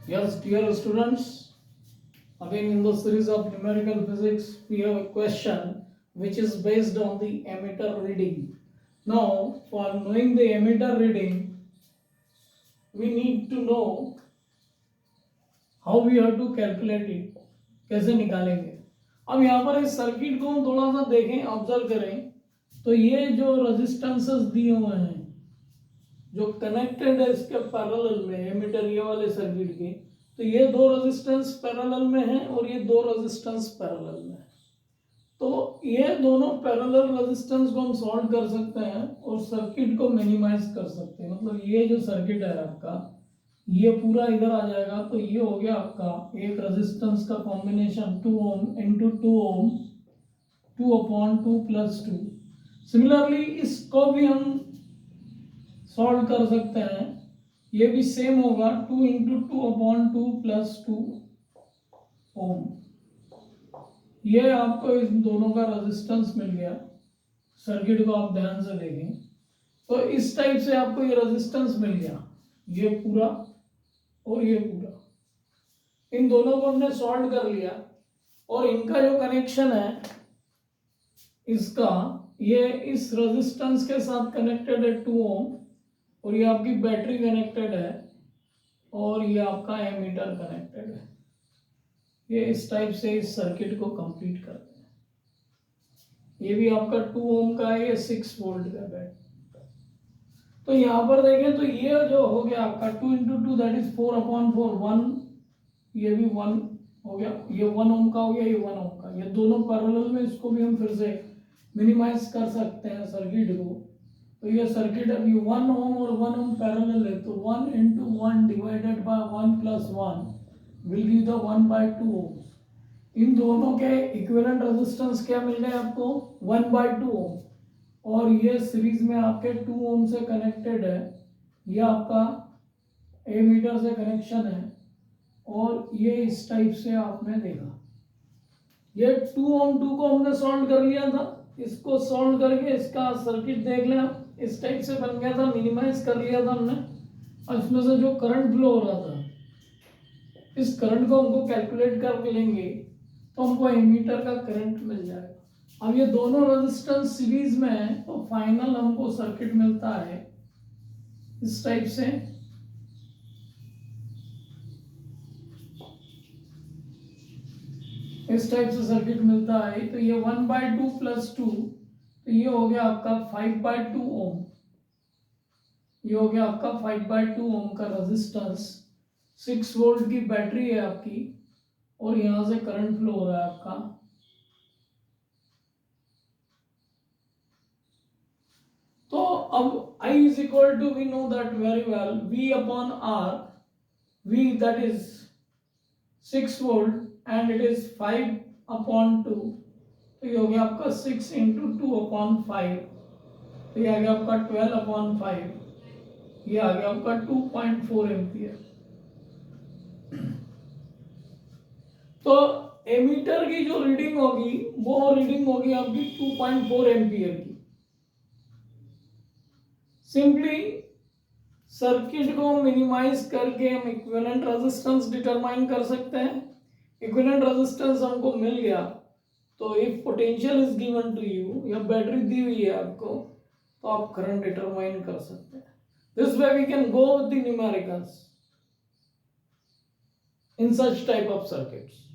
Yes, dear students, again in the series of numerical physics, we have a question which is based on the ammeter reading. Now, for knowing the ammeter reading, we need to know how we have to calculate it. कैसे निकालेंगे? अब यहाँ पर इस circuit को हम थोड़ा सा देखें, ऑब्जर्व करें, तो ये जो रेजिस्टेंसेस दिए हुए हैं, जो कनेक्टेड है इसके पैरेलल में एमीटर ये वाले सर्किट के, तो ये दो रेजिस्टेंस पैरेलल में है और ये दो रेजिस्टेंस पैरेलल में है। तो ये दोनों पैरेलल रेजिस्टेंस को हम सॉल्व कर सकते हैं और सर्किट को मिनिमाइज कर सकते हैं। मतलब ये जो सर्किट है आपका, ये पूरा इधर आ जाएगा, तो ये हो गया आपका एक रेजिस्टेंस का कॉम्बिनेशन 2 ओम इंटू 2 ओम, 2/2 + 2। सिमिलरली इसको भी हम सॉल्व कर सकते हैं, ये भी सेम होगा 2 इंटू 2/2 + 2 ओम। ये आपको इन दोनों का रेजिस्टेंस मिल गया। सर्किट को आप ध्यान से देखें तो इस टाइप से आपको ये रेजिस्टेंस मिल गया, ये पूरा और ये पूरा। इन दोनों को हमने सॉल्व कर लिया और इनका जो कनेक्शन है इसका, ये इस रेजिस्टेंस के साथ कनेक्टेड है 2 ओम, और ये आपकी बैटरी कनेक्टेड है और ये आपका एमीटर कनेक्टेड है। ये इस टाइप से इस सर्किट को कंप्लीट करते हैं। ये भी आपका 2 ओम का है, ये 6 वोल्ट का बैटरी। तो यहाँ पर देखें तो ये जो हो गया आपका 2 इंटू 2 दैट इज 4/4 1, ये भी 1 हो गया, ये 1 ओम का हो गया, ये 1 ओम का, ये दोनों पैरेलल में, इसको भी हम फिर से मिनिमाइज कर सकते हैं सर्किट को। तो ये सर्किट अभी 1 ओम और 1 ओम पैरेलल है, तो 1 into 1 divided by 1 + 1 will give the 1/2 ओम। इन दोनों के इक्विवेलेंट रेजिस्टेंस क्या मिल गए आपको? 1/2 ओम। और ये सीरीज में आपके 2 ओम से कनेक्टेड है, ये आपका एमीटर से कनेक्शन है, और ये इस टाइप से आपने देखा। ये 2 ओम 2 को हमने सॉल्व कर लिया था, इसको सॉल्व करके इसका सर्किट देख लें, इस टाइप से बन गया था, मिनिमाइज कर लिया था हमने। और इसमें से जो करंट फ्लो हो रहा था, इस करंट को हमको कैलकुलेट कर लेंगे तो हमको एमीटर का करंट मिल जाएगा। अब ये दोनों रेजिस्टेंस सीरीज में है, तो फाइनल हमको सर्किट मिलता है इस टाइप से। इस टाइप से सर्किट मिलता है। तो ये 1/2 + 2, तो ये हो गया आपका 5/2 ओम। ये हो गया आपका 5/2 ओम का रेजिस्टेंस। 6 वोल्ट की बैटरी है आपकी, और यहां से करंट फ्लो हो रहा है आपका। तो अब I is equal to, we know that very well, V/R, V that is 6 volt and it is 5/2, तो ये हो गया आपका 6 इंटू 2/5, तो ये आ गया आपका 12/5, ये आ गया आपका 2.4 एम्पियर। तो एमीटर की जो रीडिंग होगी वो रीडिंग होगी आपकी 2.4 एम्पियर की। सिंपली सर्किट को मिनिमाइज करके हम इक्विवेलेंट रेजिस्टेंस डिटरमाइन कर सकते हैं। इक्विवेलेंट रेजिस्टेंस हमको मिल गया, तो if potential is given to you, या बैटरी दी हुई है आपको, तो आप करंट डिटरमाइन कर सकते हैं। This way we can go with the numericals in such type of circuits.